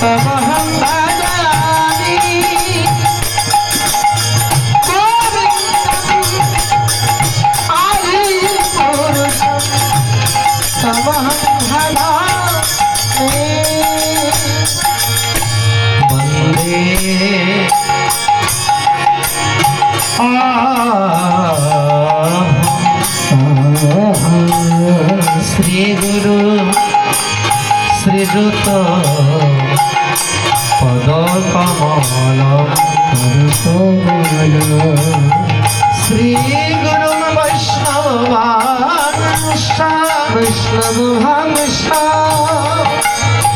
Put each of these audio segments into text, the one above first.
तमहं भजामि गोविन्दम् आदिपुरुषं तमहं भजामि वन्दे श्री गुरु श्रीजुत पद कमल श्री गुरु वैष्णव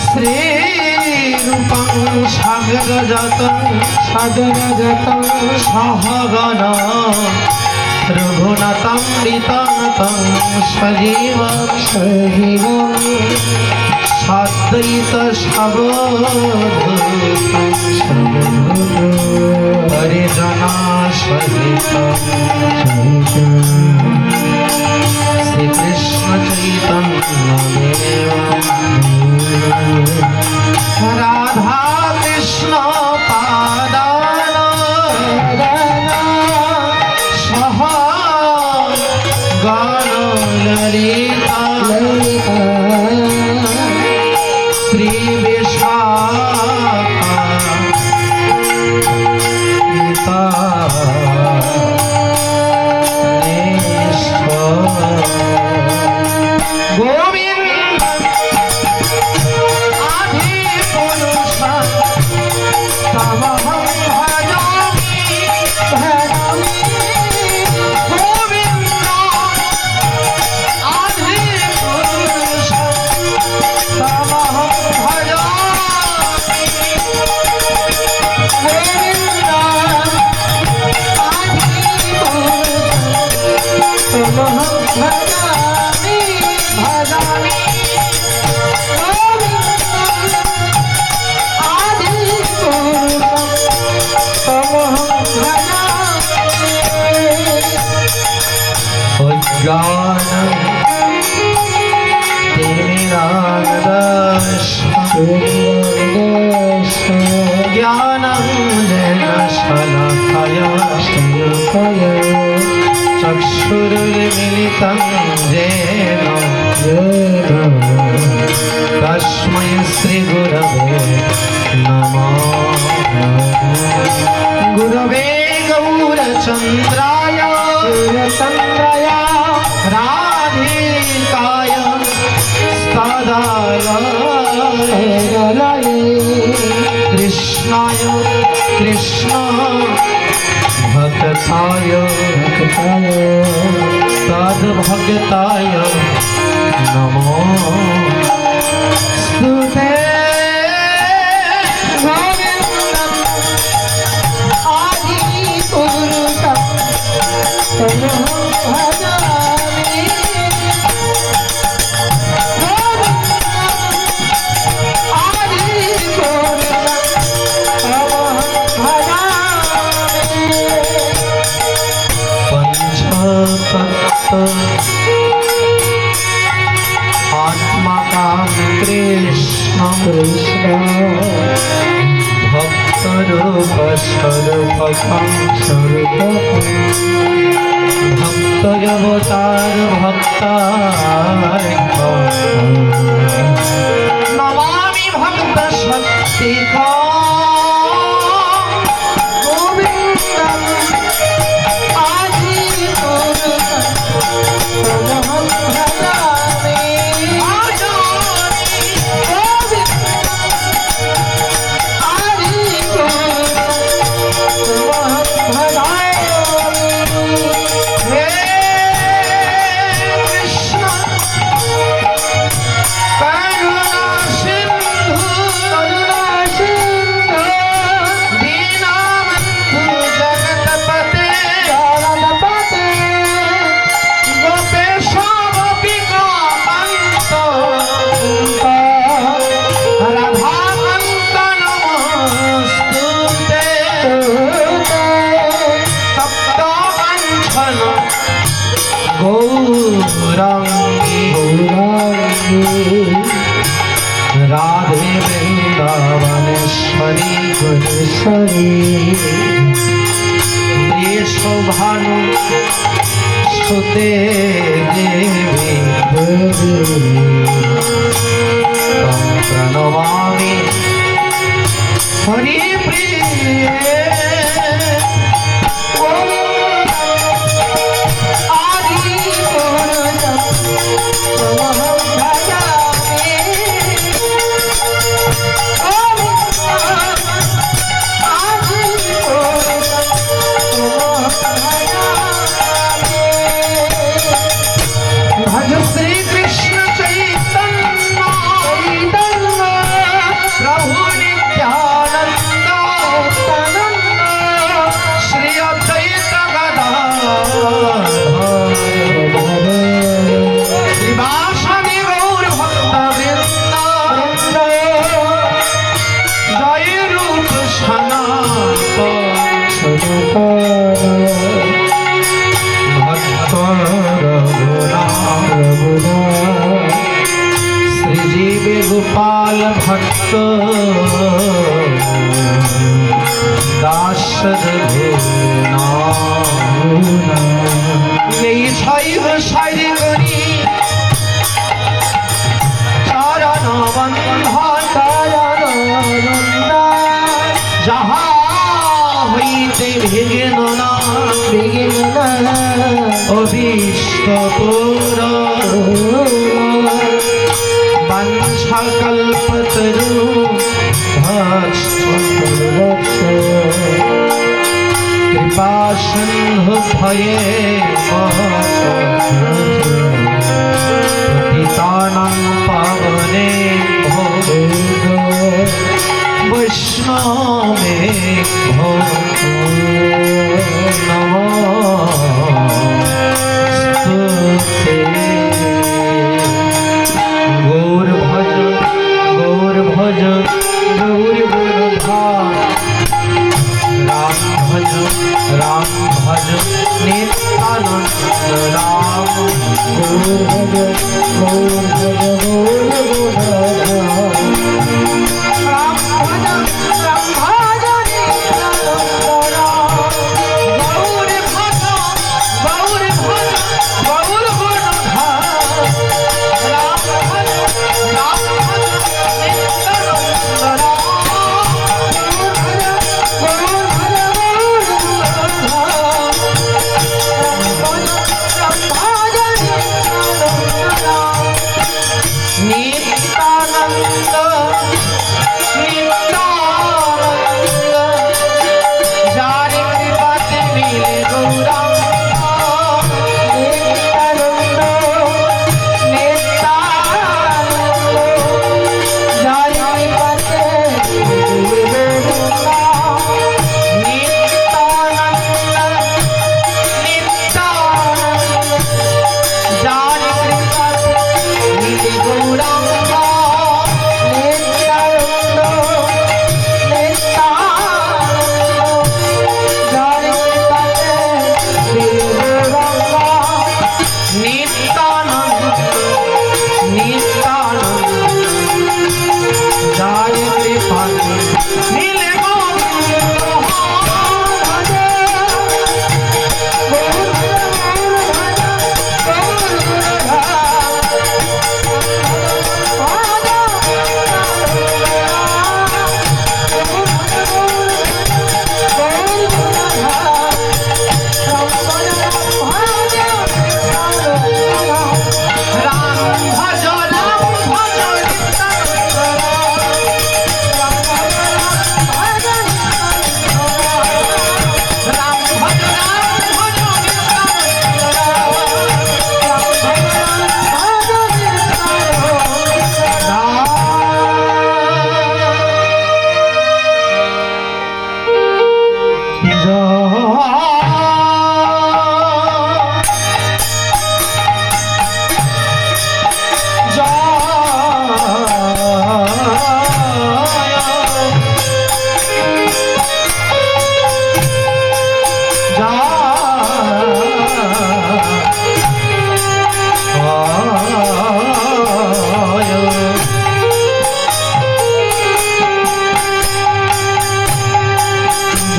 श्री रूपं सागर जातं सहगण रघुनाथं नितान्तं सजीवं साद्वैत सावधूतं हरिजना सहितं श्री कृष्ण चैतन्य राधा कृष्ण ललिता श्री विशाखा गोविंद आदिपुरुषं तमहं भजामि चक्षुरुन्मिलितं येन तस्मै श्रीगुरवे नमः गुरवे गौरचन्द्राय राधिकाय सदाय कृष्णाय कृष्ण भक्ताय तद्भक्ताय नमो स्तुते गोविन्दम् आदिपुरुषं तमहं भजामि गोविन्दम् आदिपुरुषं तमहं भजामि आत्मकाम कृष्ण भक्तरूप स्वरूपकं भक्तजवतार भक्तार्कं नमामि भक्त शक्तिकं गोविन्दम् आदिपुरुषं तमहं भजामि करुणा सिंधु গুণেশ্বরী গুণেশ্বরী বৃষভানু সুতে দেবী তং প্রণমামি হরি প্রিয়ে गोपाल भक्त दास यही शैव शैली करी चरण बंधन जहाँ হইতে ভেগেন না অভীষ্ট বাঞ্ছাকল্পতরু কৃপা সিন্ধু ভয়ে পতিতানাং পাবনে বৈষ্ণবে নমস্তুতে গৌর ভজ গৌর ভজ গৌর গুণধাম রাম ভজ নিত্যানন্দ রাম গৌর ভজ গৌর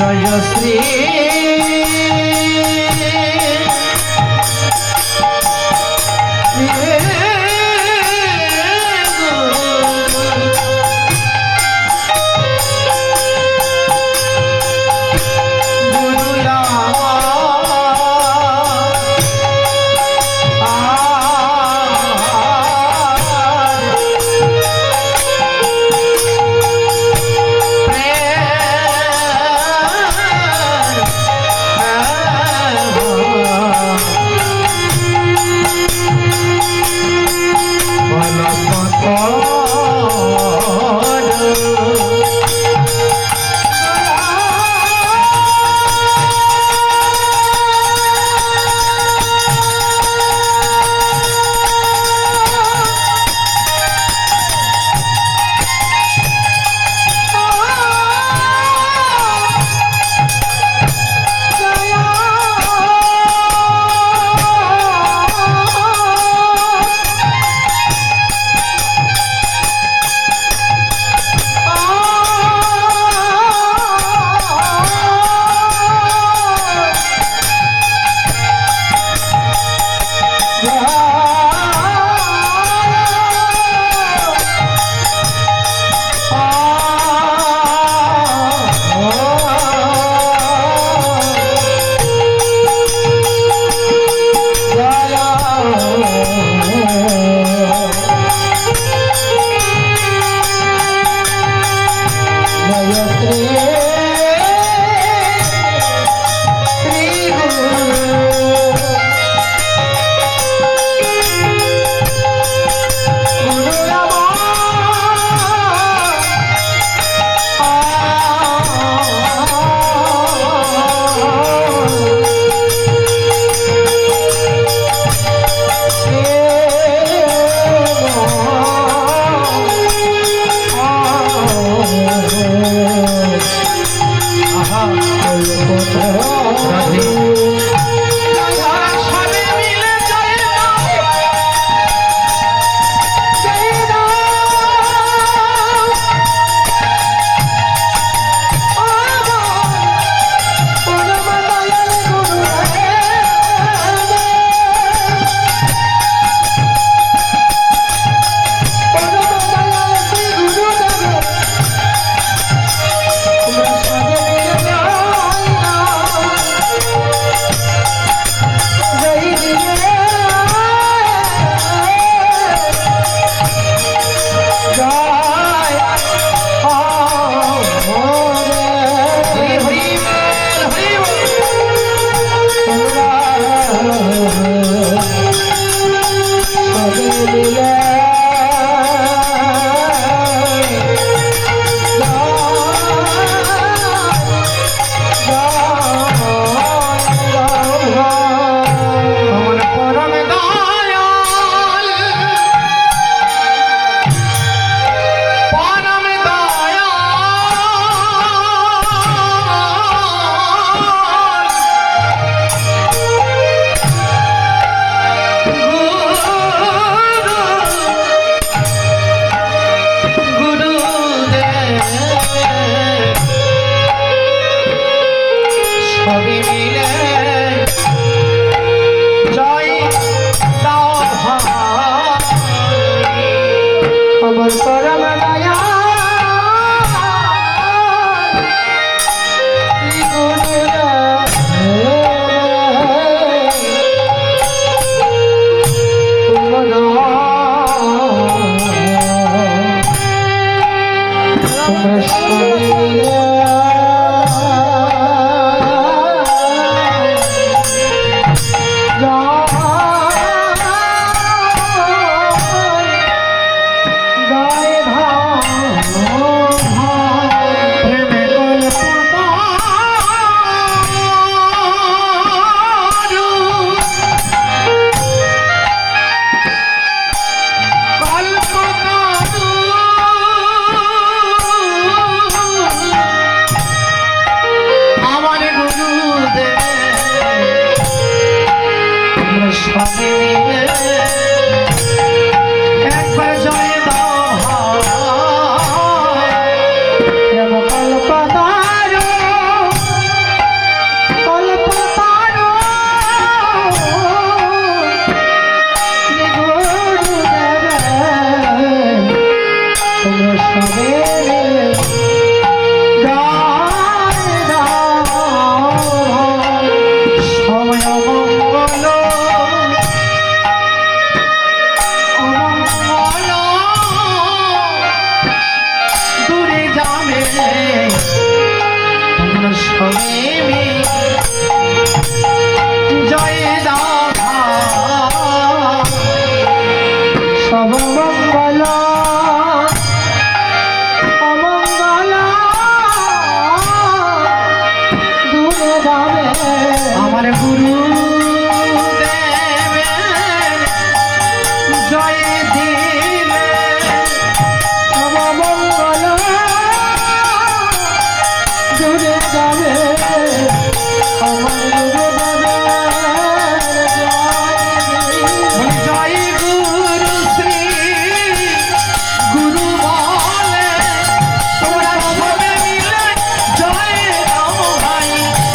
জয় শ্রী প্রেমী জয় রাধা সর্বমঙ্গল অমঙ্গল দূরে যাবে আমার গুরু দেবের জয় দিলে সর্বমঙ্গল দূরে যাবে আমার জয় গুরু শ্রী গুরু বলে তোমরা সবে মিলে জয় রাম ভাই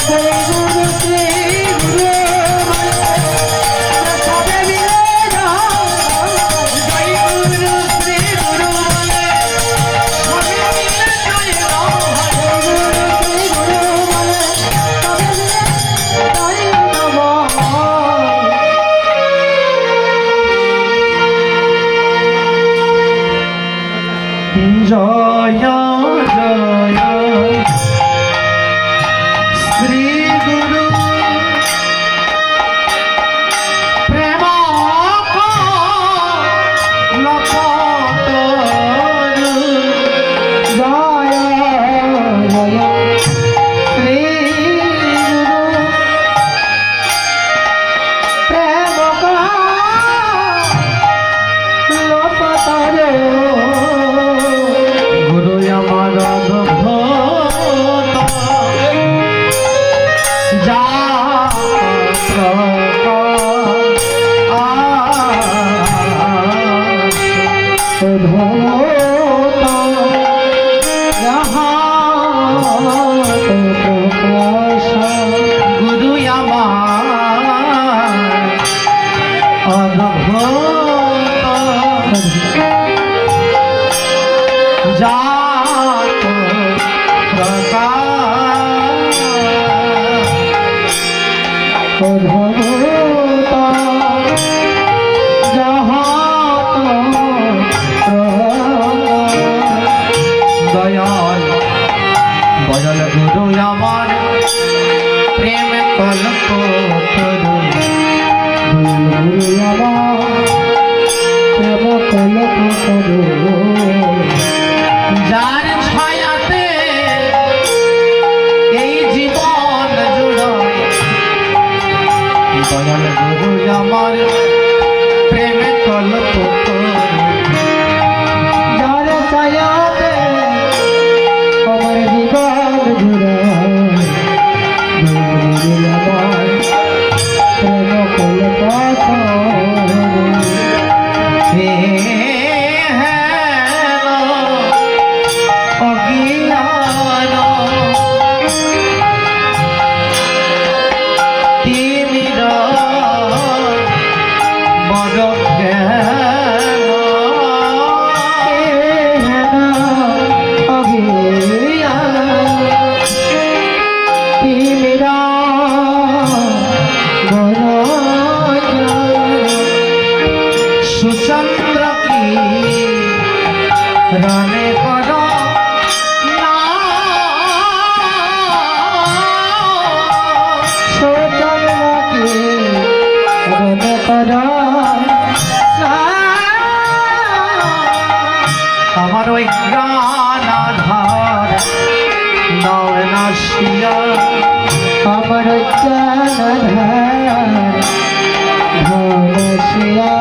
জয় গুরু শ্রী গুরু সবে মিলে জয় গুরু শ্রী গুরু বলে সবে মিলে জয় রাম ভাই জয় জয় শ্রী গুরু প্রেম লপটরু জয় জয় শ্রী গুরু প্রেম লোপতর গুরু আমার ভক্ত যা গুরু আমার অদ্ভুত জাত প্রকাশ দয়াল বদল গুরু আমার প্রেম কল্প তরু যার ছায়াতে এই জীবন জুড়ায় দয়াল গুরু আমার প্রেম কল্প তরু যার ছায়াতে আমার জীবন জুড়ায় আমার প্রেম কল্প হে হেন অজ্ঞান তিমির বড় সুচন্দ্র কি রনে কর না আমার ওই জ্ঞান আধার নয় নাসিয়া আমার ধনশিয়া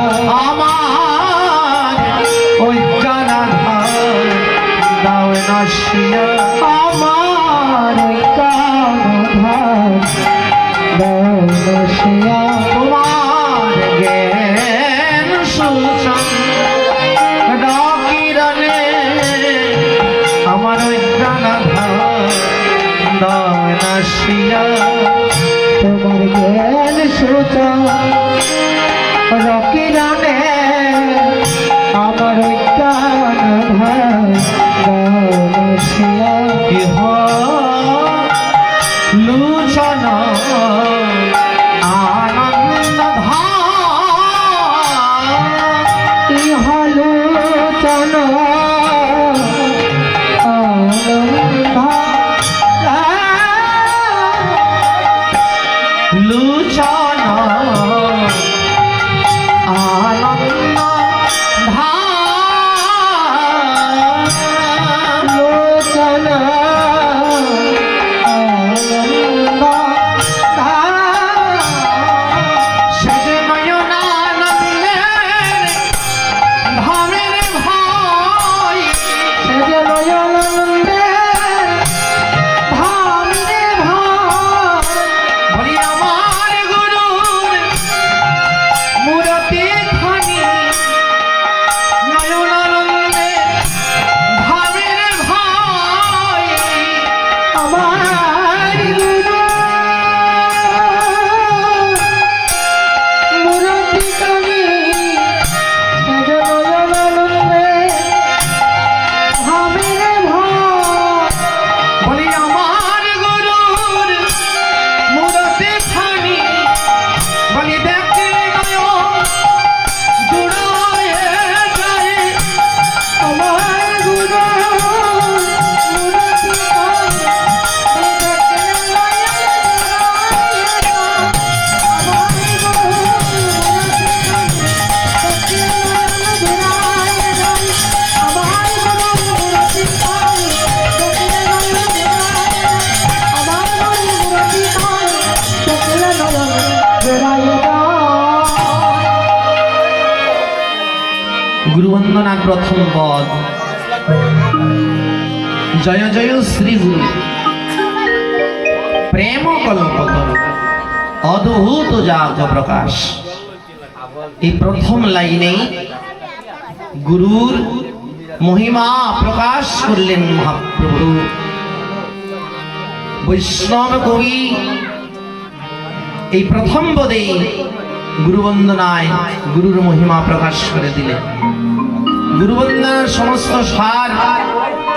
আমার ওই জ্ঞান আধার নয় নাসিয়া আমার ধনশিয়া তোমার জ্ঞান সুচন্দ্র কিরণে আমার ওই জ্ঞান আধার নয় নাসিয়া তোমার জ্ঞান সুচা রকিরানে আমার ধনশিয়া ইহ লুচন আনন্দ ইহলোচন আনন্দ বন্দনার প্রথম পদ, জয় জয় শ্রী গুরু প্রেম কল্পতরু অদ্ভুত জাগ প্রকাশ। এই প্রথম লাইনেই গুরুর মহিমা প্রকাশ করলেন মহাপ্রভু। বৈষ্ণব কবি এই প্রথম পদে গুরু বন্দনায় গুরুর মহিমা প্রকাশ করে দিলেন। গুরু বন্দনার সমস্ত সার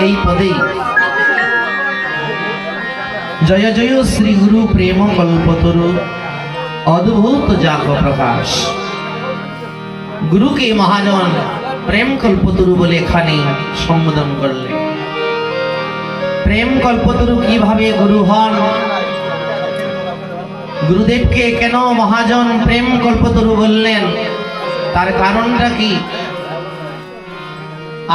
এই পদেই। জয় জয় শ্রী গুরু প্রেম কল্পতরু অদ্ভুত জাগ প্রকাশ। গুরুকে মহাজন প্রেম কল্পতরু বলে এখানে সম্বোধন করলেন। প্রেম কল্পতরু কিভাবে গুরু হন, গুরুদেবকে কেন মহাজন প্রেম কল্পতরু বললেন, তার কারণটা কি?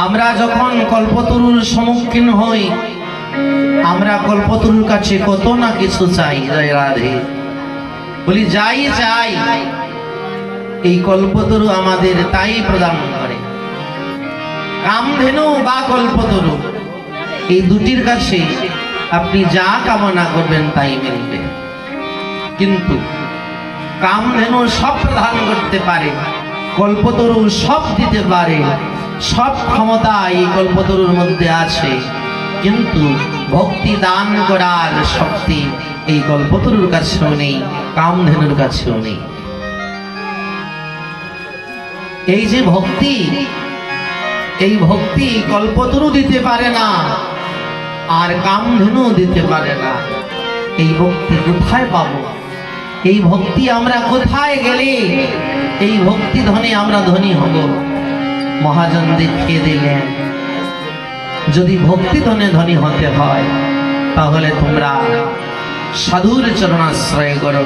আমরা যখন কল্পতরুর সম্মুখীন হই, আমরা কল্পতরুর কাছে কত না কিছু চাই। জয় রাধে। বলি যাই চাই, এই কল্পতরু আমাদের তাই প্রদান করে। কামধেনু বা কল্পতরু, এই দুটির কাছে আপনি যা কামনা করবেন তাই মিলবে। কিন্তু কামধেনু সব প্রদান করতে পারে, কল্পতরু সব দিতে পারে, সব ক্ষমতা এই কল্পতরুর মধ্যে আছে, কিন্তু ভক্তি দান করার শক্তি এই কল্পতরুর কাছেও নেই, কামধেনুর কাছেও নেই। এই যে ভক্তি, এই ভক্তি কল্পতরু দিতে পারে না, আর কামধেনু দিতে পারে না। এই ভক্তি কোথায় পাবো? এই ভক্তি আমরা কোথায় গেলে এই ভক্তি ধনে আমরা ধনী হব? মহাজন দেখিয়ে দিলেন, যদি ভক্তি ধনে ধনী হতে হয় তাহলে তোমরা সাধুর চরণাশ্রয় করো,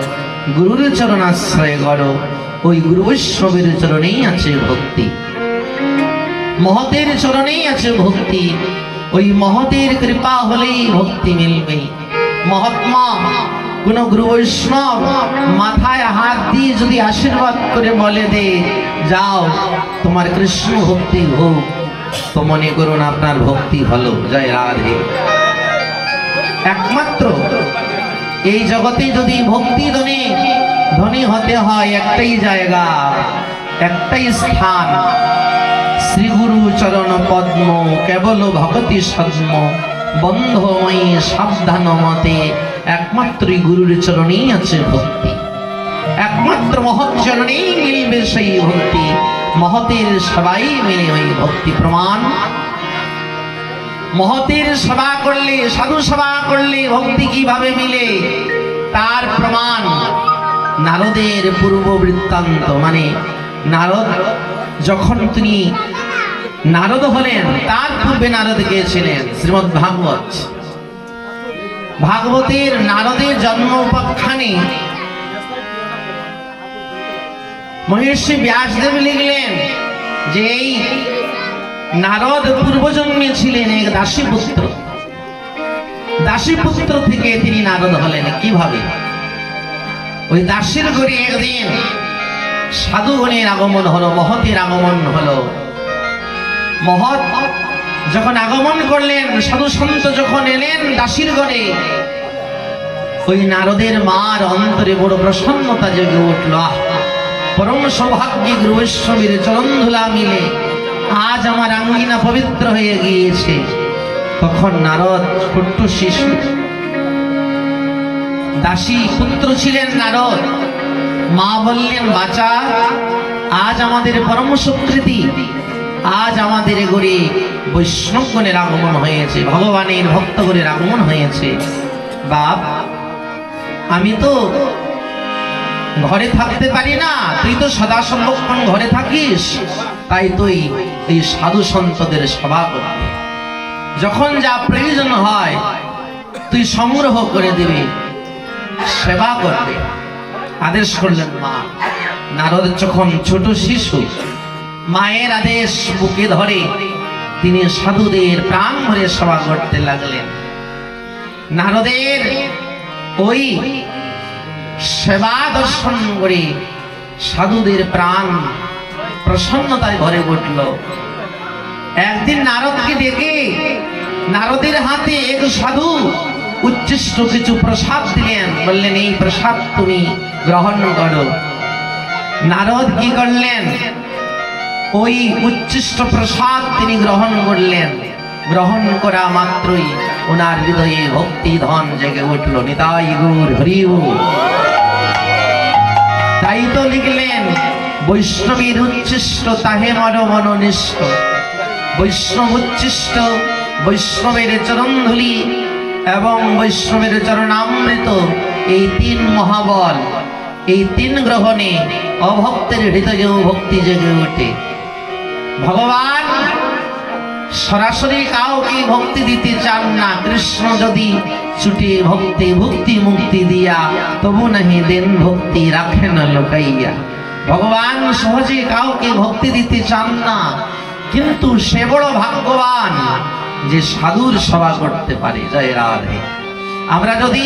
গুরুর চরণাশ্রয় করো। ওই গুরু বৈষ্ণবের চরণেই আছে ভক্তি, মহতের চরণেই আছে ভক্তি। ওই মহতের কৃপা হলেই ভক্তি মিলবে। মহাত্মা কোন গুরু বৈষ্ণব মাথায় হাত দিয়ে যদি আশীর্বাদ করে বলে দে যাও তোমার কৃষ্ণ ভক্তি হোক, তো মনে করুন আপনার ভক্তি হলো। জয় রাধে। একমাত্র এই জগতে যদি ভক্তি ধনী হতে হয়, একটাই জায়গা, একটাই স্থান, শ্রী গুরু চরণ পদ্ম কেবল ভগতি সদ্ম বন্ধময়ী সাবধান মতে। একমাত্রই গুরুর চরণেই আছে ভক্তি, একমাত্র মহৎ চরণেই মিলবে সেই ভক্তি। মহতের সবাই মিলে ওই ভক্তি প্রমাণ। মহতের সেবা করলে, সাধু সেবা করলে ভক্তি কিভাবে মিলে তার প্রমাণ নারদের পূর্ব বৃত্তান্ত। মানে নারদ যখন তিনি নারদ হলেন, তার পূর্বে নারদ কে ছিলেন? শ্রীমদ্ ভাগবত। ভাগবতের নারদের জন্ম উপাখ্যানে মহর্ষি ব্যাসদেব লিখলেন যে এই নারদ পূর্বজন্মে ছিলেন এক দাসীপুত্র। দাসীপুত্র থেকে তিনি নারদ হলেন কিভাবে? ওই দাসীর ঘরে একদিন সাধুগণের আগমন হলো, মহতের আগমন হলো। মহৎ যখন আগমন করলেন, সাধু সন্ত যখন এলেন দাসীর ঘরে, ওই নারদের মার অন্তরে বড় প্রসন্নতা জেগে উঠল। পরম সৌভাগ্যে গুরু বৈষ্ণবের চরণ ধুলা মিলে আজ আমার আঙ্গিনা পবিত্র হয়ে গিয়েছে। তখন নারদ ছোট্ট শিশু, দাসী পুত্র ছিলেন নারদ। মা বললেন, বাচ্চা আজ আমাদের পরম সুকৃতি, আজ আমাদের ঘরে বৈষ্ণবগণের আগমন হয়েছে, ভগবানের ভক্তগণের আগমন হয়েছে। বাপ, আমি তো ঘরে থাকতে পারি না, তুই তো সদা সর্বক্ষণ ঘরে থাকিস, তাই তুই এই সাধু সন্তদের সেবা করবি। যখন যা প্রয়োজন হয় তুই সংগ্রহ করে দিবি, সেবা করবে। আদেশ করলেন মা। নারদ যখন ছোট শিশু, মায়ের আদেশ বুকে ধরে তিনি সাধুদের প্রাণ ভরে সেবা করতে লাগলেন। নারদের ওই সেবা দর্শন করে সাধুদের প্রাণ প্রসন্নতায় ভরে উঠল। একদিন নারদকে ডেকে নারদের হাতে এক সাধু উচ্ছিষ্ট কিছু প্রসাদ দিলেন, বললেন এই প্রসাদ তুমি গ্রহণ করো। নারদ কি করলেন? ওই উচ্ছিষ্ট প্রসাদ তিনি গ্রহণ করলেন। গ্রহণ করা মাত্রই ওনার হৃদয়ে ভক্তি ধন জেগে উঠল। নিতাই গৌর হরি বল। তাই তো লিখলেন, বৈষ্ণবীর উচ্ছিষ্ট তাহে মন মনোনিষ্ঠ। বৈষ্ণব উচ্ছিষ্ট, বৈষ্ণবের চরণধূলি এবং বৈষ্ণবের চরণামৃত, এই তিন মহাবল, এই তিন গ্রহণে অভক্তের হৃদয়েও ভক্তি জেগে ওঠে। ভগবান সরাসরি কাউকে ভক্তি দিতে চান না। কৃষ্ণ যদি ছুটে ভক্তি ভক্তি মুক্তি দিয়া, তবু নাহি দেন ভক্তি রাখেন লোকাইয়া। ভগবান সহজে কাউকে ভক্তি দিতে চান না, কিন্তু সে বড় ভাগ্যবান যে সাধুর সেবা করতে পারে। জয় রাধে। আমরা যদি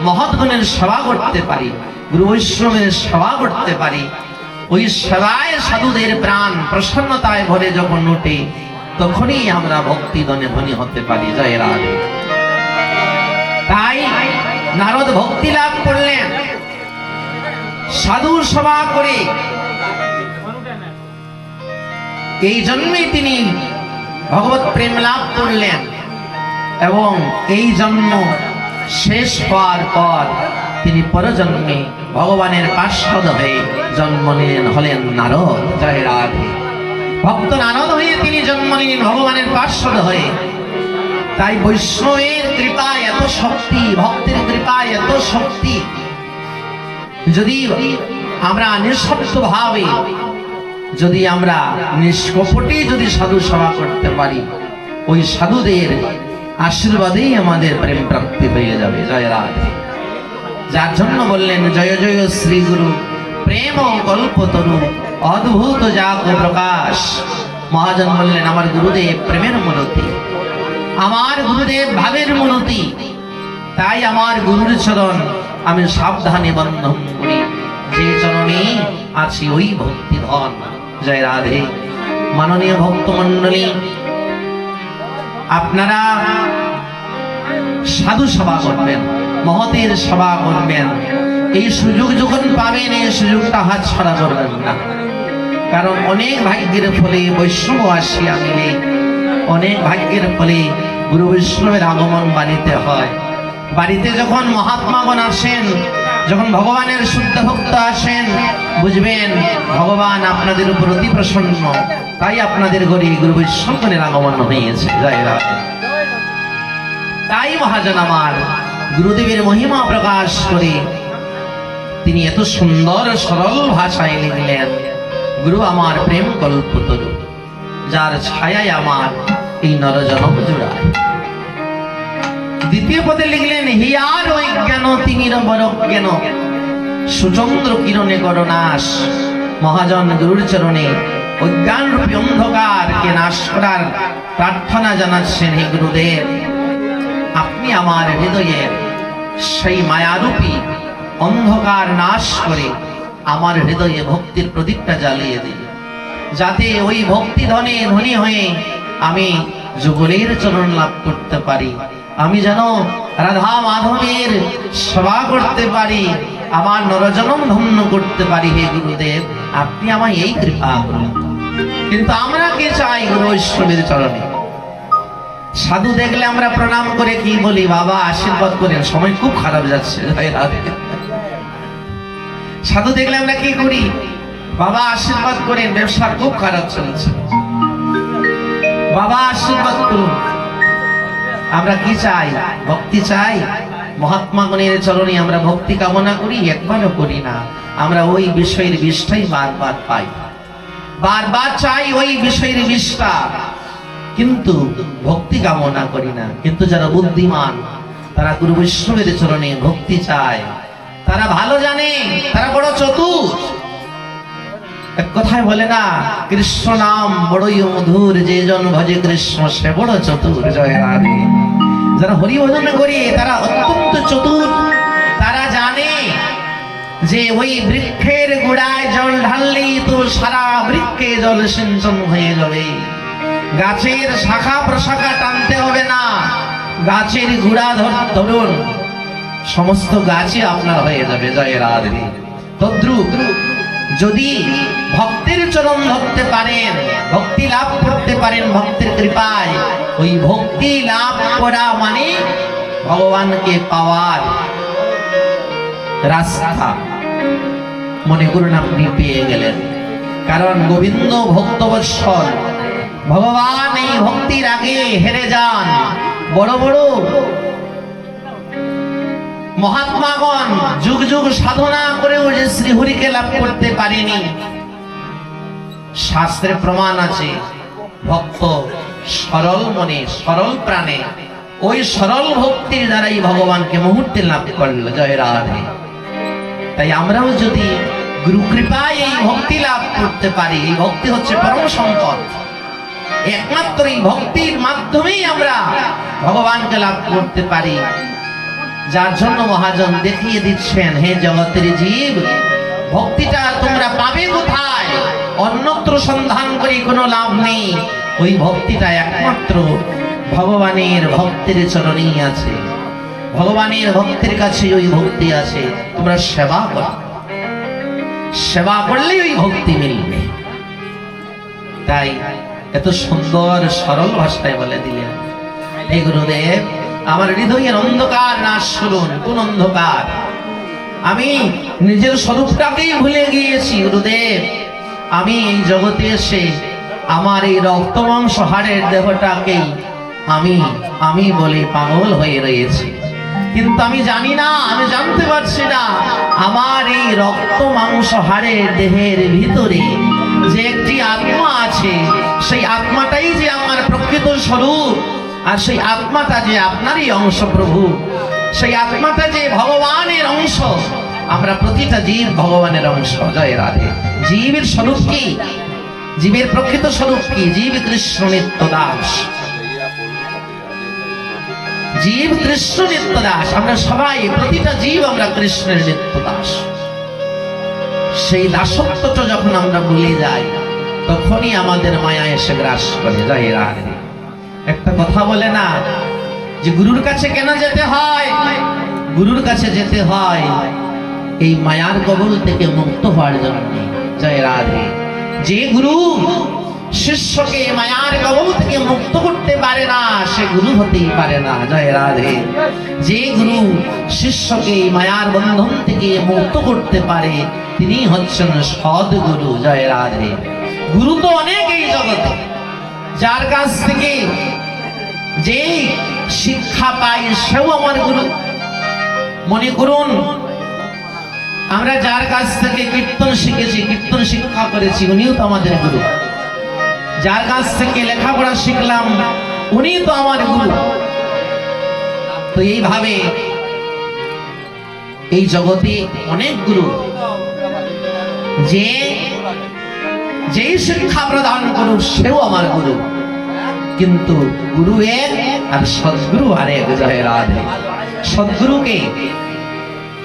মহৎ গুণের সেবা করতে পারি, গুরু বৈষ্ণবের সেবা করতে পারি, ওই সেবায় সাধুদের প্রাণ প্রসন্নতায় ভরে যখন ওঠে, তখনই আমরা ভক্তি ধনে ধনী হতে পারি। জয় রাধে। তাই নারদ ভক্তি লাভ করলেন সাধু সেবা করে। এই জন্যই তিনি ভগবত প্রেম লাভ করলেন, এবং এই জন্ম শেষ হওয়ার পর তিনি পরজন্মে ভগবানের পার্ষদ হয়ে জন্ম নিলেন, হলেন নারদ। জয় রাধে। ভক্ত নারদ হয়ে তিনি জন্ম নিলেন ভগবানের পার্ষদ হয়ে। তাই বৈষ্ণবের কৃপায় এত শক্তি, ভক্তের কৃপায় এত শক্তি। যদি আমরা নিঃশব্দ ভাবে, যদি আমরা নিষ্কপটে যদি সাধু সেবা করতে পারি, ওই সাধুদের আশীর্বাদেই আমাদের প্রেম প্রাপ্তি হয়ে যাবে। জয় রাধে। যার জন্য বললেন, জয় জয় শ্রী গুরু প্রেম কল্পতরু অদ্ভুত জাত প্রকাশ। মহাজন বললেন, আমার গুরুদেব প্রেমের মূলতি, আমার গুরুদেব ভাবের মূলতি। তাই আমার গুরুর চরণ আমি সাবধানে বন্ধন করি, যে চরণে আছি ওই ভক্তি ধন। জয় রাধে। মাননীয় ভক্তমণ্ডলী, আপনারা সাধু সেবা করবেন, মহতের সেবা করবেন। এই সুযোগ যখন পাবেন, এই সুযোগটা হাত ছাড়া করবেন না। কারণ অনেক ভাগ্যের ফলে বৈষ্ণব আসিয়া মিলে, অনেক ভাগ্যের ফলে গুরু বৈষ্ণবের আগমন বাড়িতে হয়। বাড়িতে যখন মহাত্মাগণ আসেন, যখন ভগবানের শুদ্ধ ভক্ত আসেন, বুঝবেন ভগবান আপনাদের উপর অতি প্রসন্ন। তাই আপনাদের ঘরে গুরু বৈষ্ণবের আগমন হয়েছে। জয় রাধে। তাই মহাজন আমার গুরুদেবের মহিমা প্রকাশ করে তিনি এত সুন্দর সরল ভাষায় লিখলেন, গুরু আমার প্রেম কল্পতরু, যার ছায়ায় আমার এই নরজনম জুড়ায়। দ্বিতীয় পদে লিখলেন, হিয়ার ওই জ্ঞান তিনি বড় জ্ঞান, সুচন্দ্র কিরণে করনাশ। মহাজন গুরুর চরণে অজ্ঞান রূপী অন্ধকারকে নাশ করার প্রার্থনা জানাচ্ছেন। হে গুরুদেব, আপনি আমার হৃদয়ে সেই মায়ারূপী অন্ধকার নাশ করে আমার হৃদয়ে ভক্তির প্রদীপটা জ্বালিয়ে দিন, যাতে ওই ভক্তি ধনে ধনী হয়ে আমি যুগলের চরণ লাভ করতে পারি। আমি যেন রাধা মাধবের সেবা করতে পারি, আমার নরজনম ধন্য করতে পারি। হে গুরুদেব, আপনি আমায় এই কৃপা করুন। কিন্তু আমরা কে চাই গুরু বৈষ্ণবের চরণে? সাধু দেখলে আমরা প্রণাম করে কি বলি, বাবা আশীর্বাদ করেন। সময় খুব খারাপ যাচ্ছে। সাধু দেখলে আমরা কি করি, বাবা আশীর্বাদ করেন, ব্যবসা খুব খারাপ চলছে, বাবা আশীর্বাদ করুন। আমরা কি চাই? ভক্তি চাই। মহাত্মাগণের চরণে আমরা ভক্তি কামনা করি? একবারও করি না। আমরা ওই বিষয়ের বিষটাই বারবার পাই, বারবার চাই ওই বিষয়ের বিষটা, কিন্তু ভক্তি কামনা করি না। কিন্তু যারা বুদ্ধিমান, তারা গুরু বৈষ্ণবের চরণে ভক্তি চায়। তারা ভালো জানে, তারা বড় চতুর। এক কথায় বলে না, কৃষ্ণ নাম বড়ই মধুর, যে জন ভজে কৃষ্ণ সে বড় চতুর। জয় রাধে। যারা হরি ভজন করে তারা অত্যন্ত চতুর। তারা জানে যে ওই বৃক্ষের গোড়ায় জল ঢাললেই তো সারা বৃক্ষে জল সিঞ্চন হয়ে যাবে। গাছের শাখা প্রশাখা টানতে হবে না, গাছের গুড়া ধরুন, সমস্ত গাছই আপনার হয়ে যাবে। জয় রাধে। তদ্রূপ যদি ভক্তের চরণ ধরতে পারেন, ভক্তি লাভ করতে পারেন ভক্তের কৃপায়, ওই ভক্তি লাভ করা মানে ভগবানকে পাওয়ার রাস্তা। মনে করুন আপনি পেয়ে গেলেন, কারণ গোবিন্দ ভক্তবৎসল। ভগবান এই ভক্তির আগে হেরে যান। বড় বড় মহাত্মাগণ যুগ যুগ সাধনা করেও যে শ্রীহরিকে লাভ করতে পারেনি। শাস্ত্রে প্রমাণ আছে, ভক্ত সরল মনে সরল প্রাণে ওই সরল ভক্তির দ্বারাই ভগবানকে মুহূর্তে লাভ করল। জয় রাধে। তাই আমরাও যদি গুরু কৃপায় এই ভক্তি লাভ করতে পারি, এই ভক্তি হচ্ছে পরম সম্পদ। একমাত্র এই ভক্তির মাধ্যমেই আমরা ভগবানকে লাভ করতে পারি। যার জন্য মহাজন দেখিয়ে দিচ্ছেন, হে জগতের জীব, ভক্তিটা তোমরা পাবে কোথায়? অন্যত্র সন্ধান করে কোনো লাভ নেই। ওই ভক্তিটা একমাত্র ভগবানের ভক্তের চরণেই আছে। ভগবানের ভক্তের কাছে ওই ভক্তি আছে। তোমরা সেবা করো, সেবা করলেই ওই ভক্তি মিলবে। তাই এত সুন্দর সরল ভাষায় বলে দিলেন, হে গুরুদেব, আমার হৃদয়ের অন্ধকার নাশ করুন। কোন অন্ধকার? আমি নিজের স্বরূপটাকেই ভুলে গিয়েছি গুরুদেব। আমি এই জগতে এসে আমার এই রক্ত মাংস হাড়ের দেহটাকেই আমি বলে পাগল হয়ে রয়েছি। কিন্তু আমি জানি না, আমি জানতে পারছি না, আমার এই রক্ত মাংস হাড়ের দেহের ভিতরে যে একটি আত্মা আছে, সেই আত্মাটাই যে আমার প্রকৃত স্বরূপ। আর সেই আত্মাটা যে আপনারই অংশ প্রভু, সেই আত্মাটা যে ভগবানের অংশ। আমরা প্রতিটা জীব ভগবানের অংশ। জয় রাধে। জীবের স্বরূপ কি? জীবের প্রকৃত স্বরূপ কি? জীব কৃষ্ণ নিত্য দাস। জীব কৃষ্ণ নিত্য দাস। আমরা সবাই, প্রতিটা জীব আমরা কৃষ্ণের নিত্য দাস। সেই দাসত্বটা যখন আমরা ভুলে যাই, তখনই আমাদের মায়া এসে গ্রাস করে। জয় রাধে। একটা কথা বলে না যে গুরুর কাছে কেন যেতে হয়? গুরুর কাছে যেতে হয় এই মায়ার কবল থেকে মুক্ত হওয়ার জন্য। জয় রাধে। যে গুরু শিষ্যকে মায়ার কবল থেকে মুক্ত করতে পারে না, সে গুরু হতেই পারে না। জয় রাধে। যে গুরু শিষ্যকে মায়ার বন্ধন থেকে মুক্ত করতে পারে, তিনি হচ্ছেন সদ্গুরু। জয় রাধে। গুরু তো অনেক এই জগতে, যার কাছ থেকে যে শিক্ষা পাই সেও আমার গুরু। মনে করুন, আমরা যার কাছ থেকে কীর্তন শিখেছি, কীর্তন শিক্ষা করেছি, উনিও তো আমাদের গুরু। যার কাছ থেকে লেখাপড়া শিখলাম, উনি তো আমার গুরু। তো এইভাবে এই জগতে অনেক গুরু, যেই শিক্ষা প্রদান করুক সেও আমার গুরু। কিন্তু গুরু এক আর সদ্গুরু আরেক। জয় রাধে।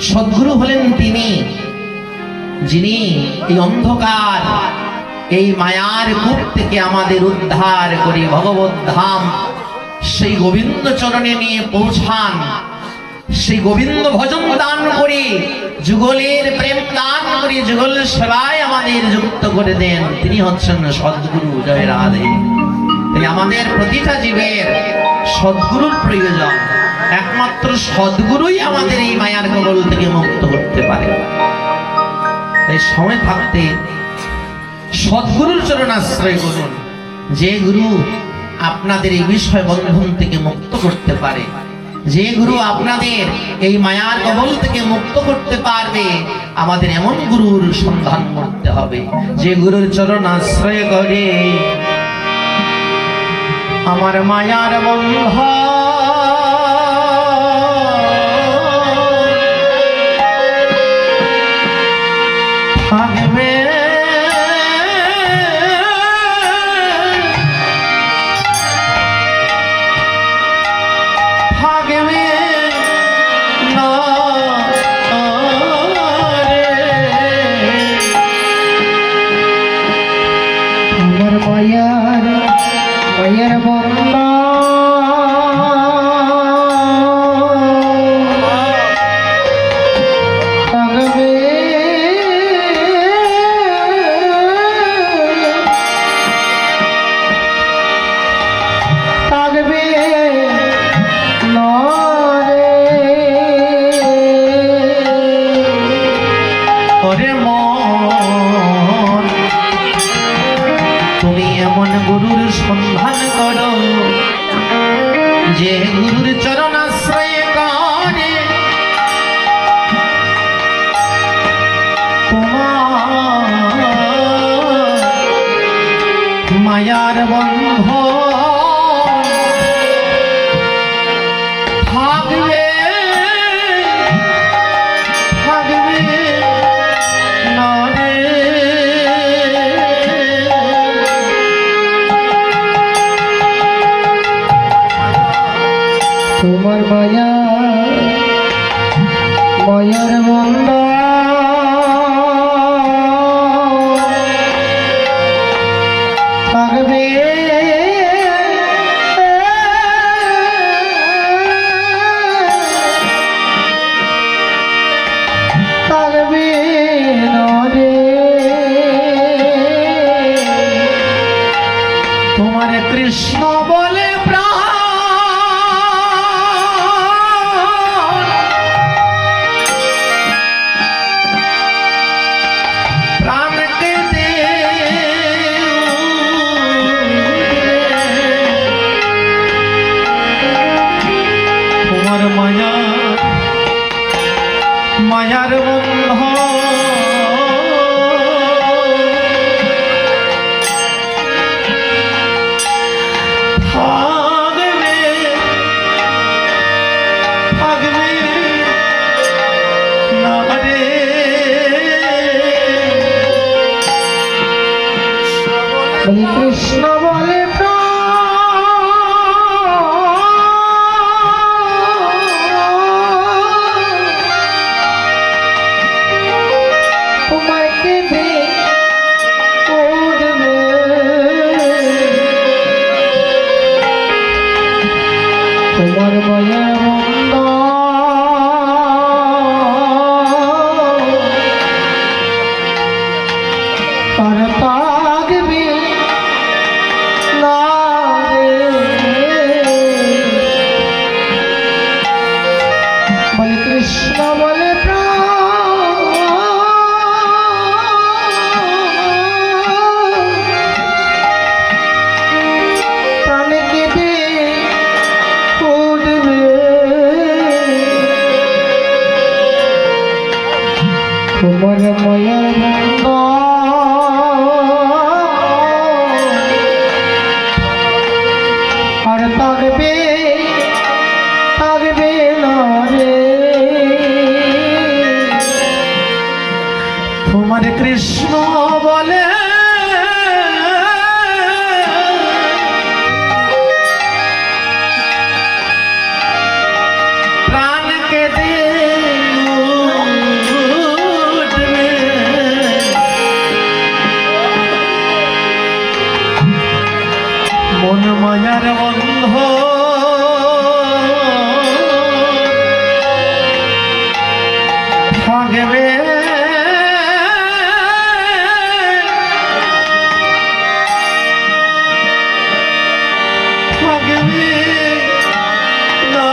সদ্গুরু হলেন তিনি, যিনি এই অন্ধকার, এই মায়ার কূপ থেকে আমাদের উদ্ধার করে ভগবত ধাম, সেই গোবিন্দ চরণে নিয়ে পৌঁছান। সেই গোবিন্দ ভজন দান করে, যুগলের প্রেম দান করে, যুগল সেবায় আমাদের যুক্ত করে দেন। তিনি হচ্ছেন সদ্গুরু। জয় রাধে। তাই আমাদের প্রতিটা জীবের সদ্গুরুর প্রয়োজন। একমাত্র সদ্গুরুই আমাদের এই মায়ার কবল থেকে মুক্ত করতে পারে। তাই সময় থাকতে সদ্গুরুর চরণ আশ্রয় করুন। যে গুরু আপনাদের এই বিষয় বন্ধন থেকে মুক্ত করতে পারে, যে গুরু আপনাদের এই মায়ার কবল থেকে মুক্ত করতে পারবে, আমাদের এমন গুরুর সন্ধান করতে হবে। যে গুরুর চরণ আশ্রয় করে আমার মায়ার বন্ধন থাকবে, থাকবে না রে। আমার মায়ার ওরে মন তুমি এমন গুরুর সন্ধান করো যে গুরুর চরণ আশ্রয় করে তোমার মায়ার বন্ধ থাকবে থাকবে না রে। তোমার মায়া মায়ার বন্ধ থাকবে থাকবে না রে। তোমার কৃষ্ণ বলে প্রাণকে দে তোমার মায়া মায়ার বন্ধ থাকবে থাকবে না রে। বলি কৃষ্ণ বলে তোমার কেঁদে উঠবে তোমার মায়া বন্ধ আর থাকবে না রে। বলে কৃষ্ণ বলে প্রাণে কেঁদে উঠবে তোমার মায়ার বন্ধ আর থাকবে থাকবে না রে। তোমার কৃষ্ণ বলে প্রাণকে দে উঠবে মন মায়ার বন্ধ থাকবে থাকবে না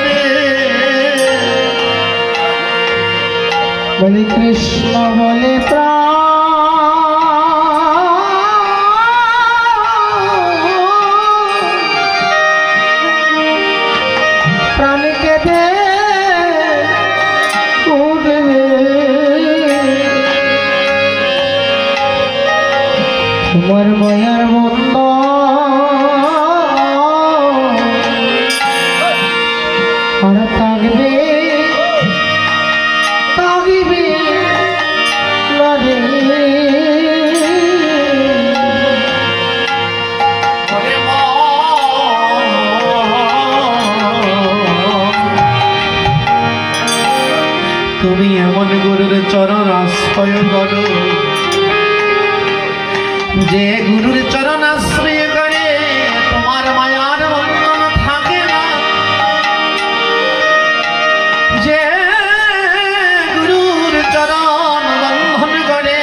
রে। বলে কৃষ্ণ বলে প্রাণে কেঁদে উঠবে তোমার মায়ার বন্ধ আর থাকবে থাকবে না রে। ওরে মন, তুমি এমন গুরুর চরণ আশ্রয় করো যে গুরুর চরণ আশ্রয় করে তোমার মায়ার বন্ধন থাকে না। যে গুরুর চরণ বন্ধন করে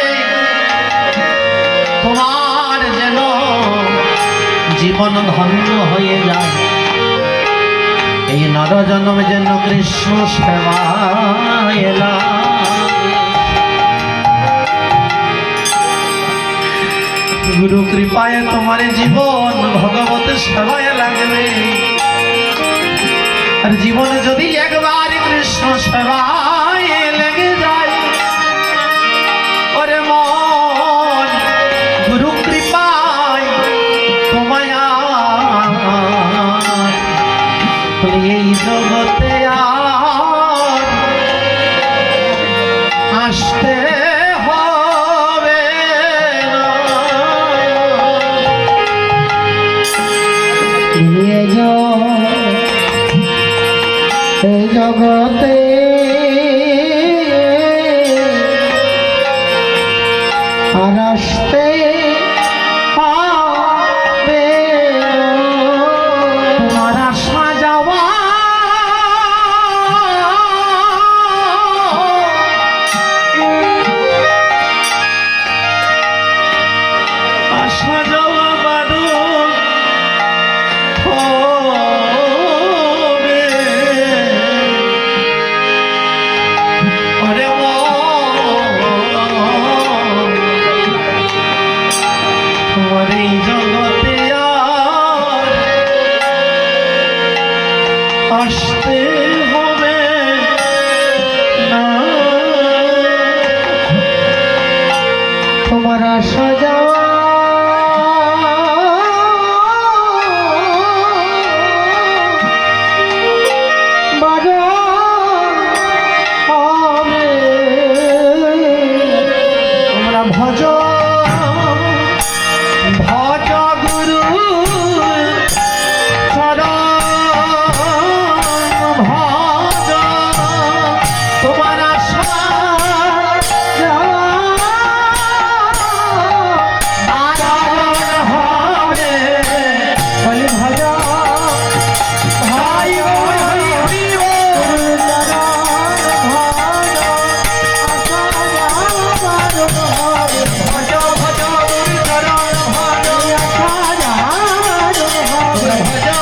তোমার যেন জীবন ধন্য হয়ে যায়। এই নর জন্ম যেন কৃষ্ণ সেবা এলা গুরু কৃপায় তোমার জীবন ভগবত সেবায় লাগবে। আর জীবনে যদি একবার কৃষ্ণ সেবায় লেগে যায়, ওরে মন গুরু কৃপায় তোমায় এই জগতে আর আসতে হবে না। এই জগতে আর আসতে হবে না। তোমার আসা যাওয়া আসা যাওয়া বারণ হবে। ওরে মন, তোমার এই জগতে আর আসতে হবে না। তোমার আসা যাওয়া তোমরা ভজ ভজ গুরু চরণ ভজ। তোমার আশা আচরণ হবে। বলি ভজ ভাই হরি ভজ ভজ গুরু চরণ ভজ।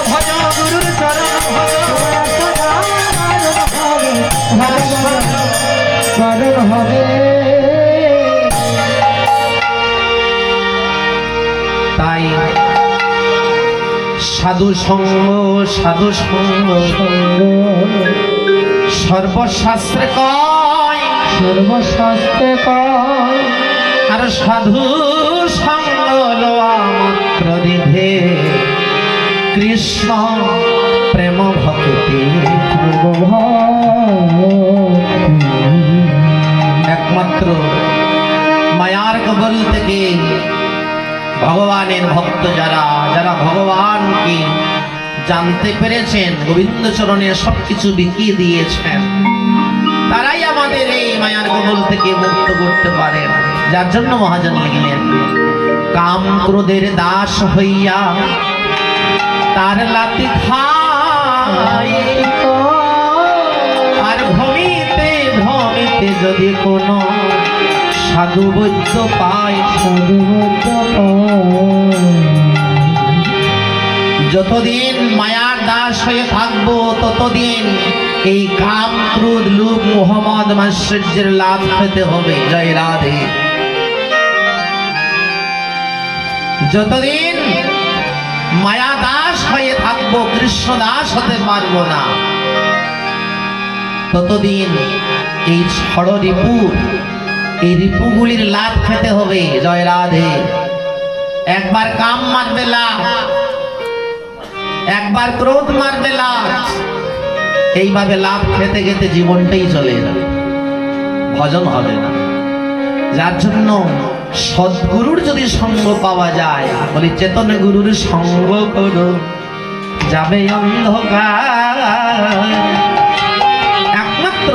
ভজ ভজ গুরুর চরণ ভজ। স্মরণ হবে। তাই সাধু সঙ্গ সাধু সঙ্গ সর্বশাস্ত্রে কয়, সর্বশাস্ত্রে কয় আর সাধু সঙ্গ লওয়া মাত্র রিধে কৃষ্ণ প্রেম ভক্তি। একমাত্র মায়ার কবল থেকে ভগবানের ভক্ত যারা যারা ভগবানকে জানতে পেরেছেন, গোবিন্দ চরণে সবকিছু বিকিয়ে দিয়েছেন, তারাই আমাদের এই মায়ার কবল থেকে মুক্ত করতে পারেন। যার জন্য মহাজন লিখলেন, কাম ক্রোধের দাস হইয়া তার লাতি খাই, আর ভ্রমিতে ভ্রমিতে যদি কোনো সাধু বৈদ্য পায়। যতদিন মায়ার দাস হয়ে থাকবো ততদিন এই কাম ক্রোধ লোভ মোহাম্মদ মাশ্চর্যের লাভ পেতে হবে। জয় রাধে। যতদিন মায়া দাস হয়ে থাকবো কৃষ্ণ দাস হতে পারবো না, ততদিন এই ছড় রিপু এই রিপুগুলির লাভ খেতে হবে। জয় রাধে। একবার কাম মারবে লাভ, একবার ক্রোধ মারবে লাভ, এইভাবে লাভ খেতে খেতে জীবনটাই চলে যাবে, ভজন হবে না। যার জন্য সদ্গুরুর যদি সঙ্গ পাওয়া যায়, বলি চেতন গুরুর সঙ্গ করো যাবে অন্ধকার। একমাত্র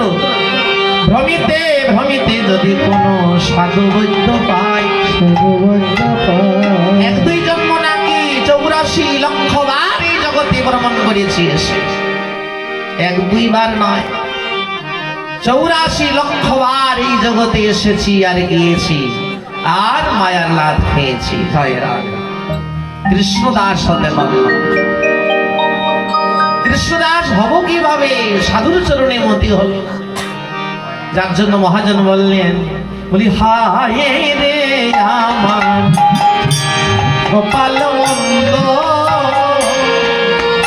ভ্রমিতে ভ্রমিতে যদি কোনো সাধু বৈদ্য পায়, এক দুই জন্ম নাকি 84 লক্ষ বার এই জগতে ভ্রমণ করেছি এসে, এক দুইবার নয়, 84 লক্ষ বার এই জগতে এসেছি আর গিয়েছি, আর মায়ার লাভ খেয়েছি। কৃষ্ণদাস হতে পারলাম। কৃষ্ণদাস হব কিভাবে? সাধুর চরণে মতি হল। যার জন্য মহাজন বললেন, বলি হায় রে আমার গোপাল মন্দ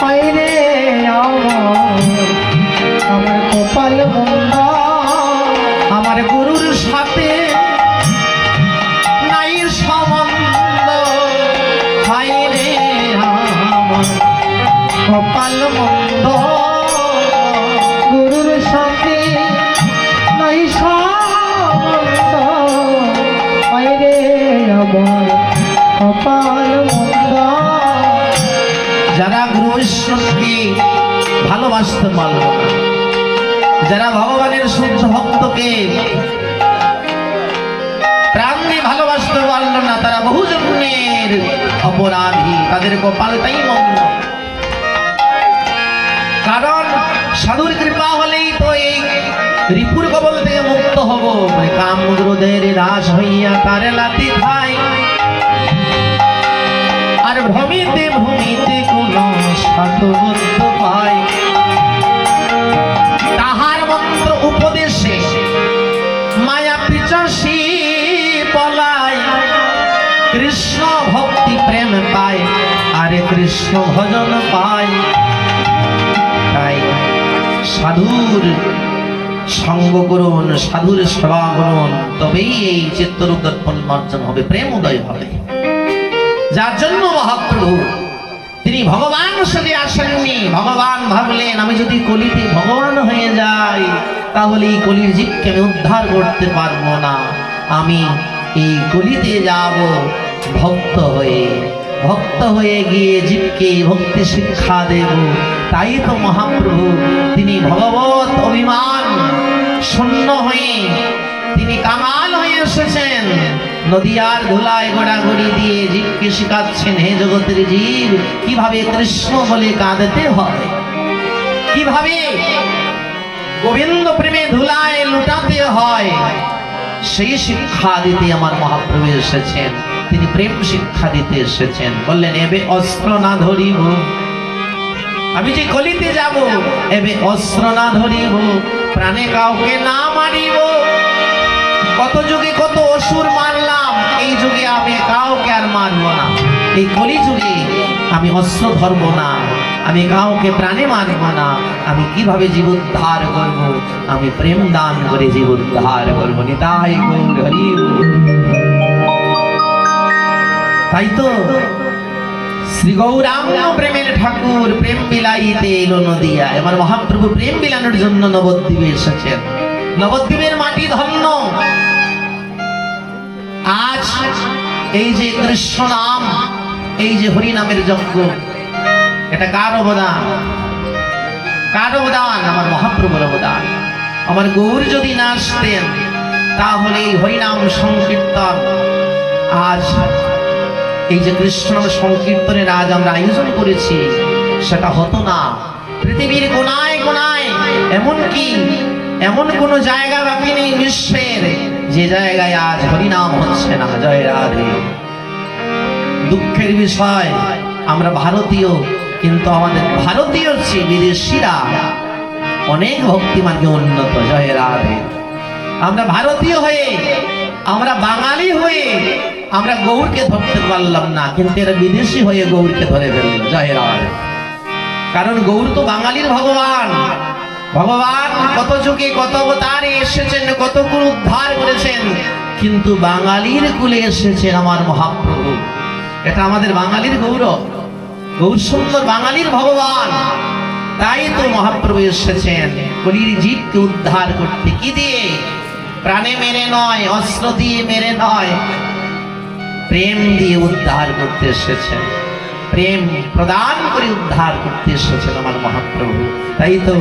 আইরে আমার কপাল মন্দ আমার গুরুর সাথে নাই সম্বন্ধ হায় রে আমার কপাল মন্দ গুরুর সাথে নাই সম্বন্ধ আইরে আমার কপাল মন্দ যারা গুরু ঈশ্বরকে ভালোবাসতে পারল না, যারা ভগবানের শুদ্ধ ভক্তকে প্রাণ দিয়ে ভালোবাসতে পারল না, তারা বহু জন্মের অপরাধী, তাদের কপালটাই মন্দ। কারণ সাধুর কৃপা হলেই তো এই রিপুর কবল থেকে মুক্ত হব। কাম ক্রোধের রাস হইয়া তারে লাতি খাই, আর ভ্রমিতে ভূমিতে কোন সাধুবদ্ধ পাই। তাহার মন্ত্র উপদেশে মায়া পিচাসী পলায়, কৃষ্ণ ভক্তি প্রেম পায়, আরে কৃষ্ণ ভজন পায়। তাই সাধুর সঙ্গ করুন, সাধুর সেবা করুন, তবেই এই চিত্তরূপ দর্পণ মার্জন হবে, প্রেম উদয় হবে। যার জন্য মহাপ্রভু তিনি ভগবান সাথে আসেননি। ভগবান ভাবলেন আমি যদি কলিতে ভগবান হয়ে যাই তাহলে এই কলির জীবকে আমি উদ্ধার করতে পারবো না। আমি এই কলিতে যাব ভক্ত হয়ে, ভক্ত হয়ে গিয়ে জীবকে ভক্তি শিক্ষা দেব। তাই তো মহাপ্রভু তিনি ভগবত অভিমান শূন্য হয়ে তিনি কাঙাল হয়ে এসেছেন। নদিয়ার ধুলায় গোড়াগড়ি দিয়ে জীবকে শিখাচ্ছেন, হে জগতের জীব কিভাবে কৃষ্ণ বলে কাঁদতে হয়, কিভাবে গোবিন্দ প্রেমে ধুলায় লুটাতে হয়, সেই শিক্ষা দিতে আমার মহাপ্রভু এসেছেন। তিনি প্রেম শিক্ষা দিতে এসেছেন। বললেন এবে অস্ত্র না ধরিব, আমি যে কলিতে যাব এবে অস্ত্র না ধরিব, প্রাণে কাউকে না মারিব। কত যুগে কত অসুর মারলাম, এই যুগে আমি কাউকে আর মারব না। এই কলি যুগে আমি অস্ত্র ধরব না, আমি কাউকে প্রাণে মারব না। আমি কিভাবে জীবোদ্ধার করব? আমি প্রেম দান করে জীবোদ্ধার করব। নিতাই গৌর হরি বল। তাই তো শ্রী গৌরাঙ্গ প্রেমের ঠাকুর প্রেম বিলাইতে এলো নদিয়া। এবার মহাপ্রভু প্রেম বিলানোর জন্য নবদ্বীপে এসেছেন। নবদ্বীপের মাটি ধন্য। আজ এই যে কৃষ্ণ নাম, এই যে হরি নামের যজ্ঞ, এটা কার অবদান? কার অবদান? আমার মহাপ্রভুর অবদান। আমার গৌর যদি না আসতেন তাহলে এই হরিনাম সংকীর্তন, আজ এই যে কৃষ্ণ নাম সংকীর্তনের আজ আমরা আয়োজন করেছি, সেটা হতো না। পৃথিবীর কোনায় কোনায় এমনকি এমন কোন জায়গা বাকি নেই বিশ্বের যে জায়গায় আজ হরিনাম হচ্ছে না। জয় রাধে। দুঃখের বিষয় আমরা ভারতীয়, কিন্তু আমাদের ভারতীয় চেয়ে বিদেশিরা অনেক ভক্তিমার্গে উন্নত। জয় রাধে। আমরা ভারতীয় হয়ে, আমরা বাঙালি হয়ে আমরা গৌরকে ধরতে পারলাম না, কিন্তু এরা বিদেশি হয়ে গৌরকে ধরে ফেলল। জয় রাধে। কারণ গৌর তো বাঙালির ভগবান। ভগবান কত যুগে কত অবতারে এসেছেন, কত কুল উদ্ধার করেছেন, কিন্তু বাঙালির কুলে এসেছেন আমার মহাপ্রভু। এটা আমাদের বাঙালির গৌরব। গৌর সুন্দর বাঙালির ভগবান। তাই তো মহাপ্রভু এসেছেন কলির জীবকে উদ্ধার করতে। কি দিয়ে? প্রাণে মেরে নয়, অস্ত্র দিয়ে মেরে নয়, প্রেম দিয়ে উদ্ধার করতে এসেছেন। প্রেম প্রদান করে উদ্ধার করতে এসেছেন আমার মহাপ্রভু। তাই তো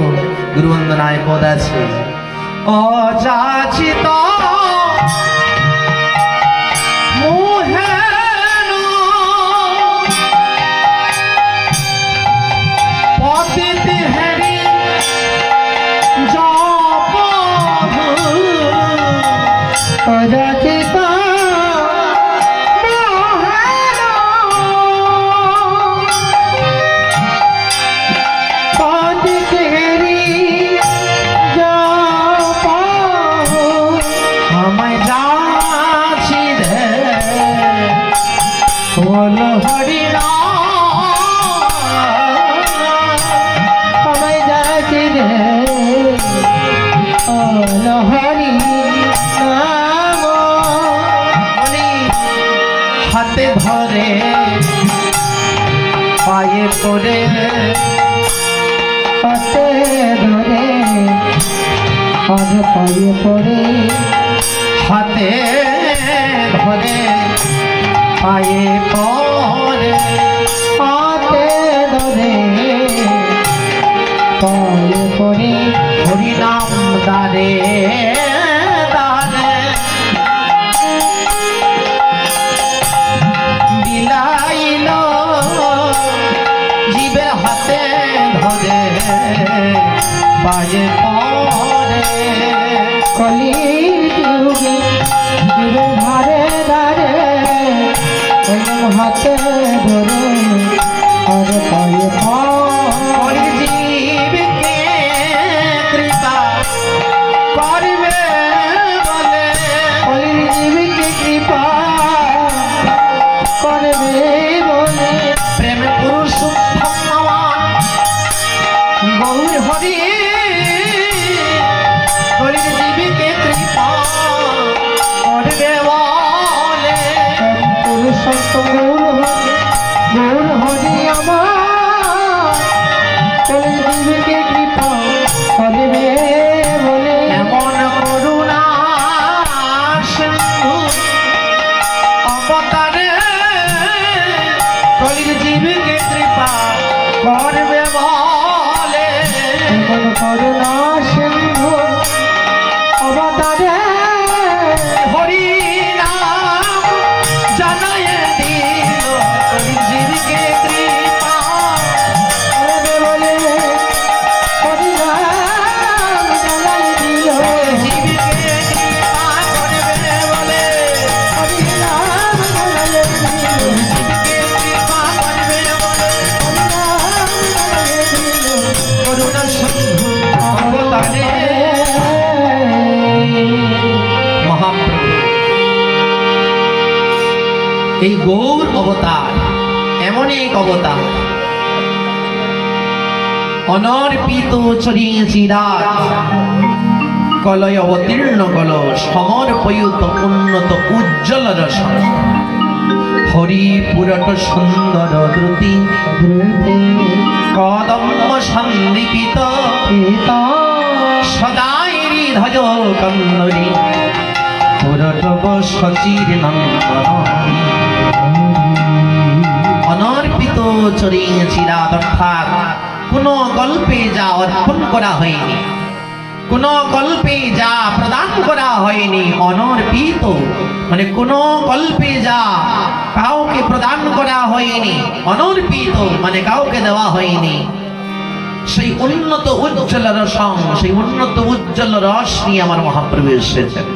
গুরু বন্দনায় পদ আছে, অযাচিত মোহেন পতিত হরি জপ অযাচিত আমায় যাচ্ছি রে বল করে হাতে ধরে আজ পায়ে পড়ে হাতে ধরে পায়ে পড়ে হাতে ধরে পায়ে পড়ে হরিনাম দারে দারে বিলাইল জীবের হাতে ধরে পায়ে পড়ে কলি যুগে জীবন ধারে ধারে হাতে ধরে আজ পায়ে পড়ে জীবকে কৃপা করবে বলে কলির জীবকে কৃপা করবে বলে প্রেম পুরুষ ভগবান গৌর হরি কলির জীবকে কৃপা করবে বলে পুরুষোত্তম গৌর হরি আমার কলির জীবকে কৃপা করবে বলে এমন করুণা সিন্ধু অবতারে কলির জীবকে কৃপা করবে বলে এমন করুণা সিন্ধু অবতারে হরি নাম জানায় দিল কলির জীবকে কৃপা করবে বলে হরিনাম জানাই দিল জীবকে কৃপা করবে বলে হরিনাম জানাই দিল জীবকে কৃপা করবে বলে হরিনাম জানাই দিল করুণা সিন্ধু অবতারে মহাপ্রভু এই গৌর অবতার এমন এক অবতার অনর্পিত চরিয়েছি রাত কলয় অবতীর্ণ কল সমর্পয়ুত উন্নত উজ্জ্বল রস হরি পুরট সুন্দর দ্রুতি ধ্রুতে কদম্ব সন্দীপিত পিতা সদাই হৃদয় কন্দরি পুরটব সচির নন্দন অনর্পিত চরিয়েছি রাত অর্থাৎ কোন গল্পে যা অর্পণ করা হয়নি কোন গল্পে যা প্রদান করা হয়নি অনর্পিত মানে কোন গল্পে যা কাউকে প্রদান করা হয়নি অনর্পিত মানে কাউকে দেওয়া হয়নি সেই উন্নত উজ্জ্বল রসম সেই উন্নত উজ্জ্বল রস নিয়ে আমার মহাপ্রভু এসেছেন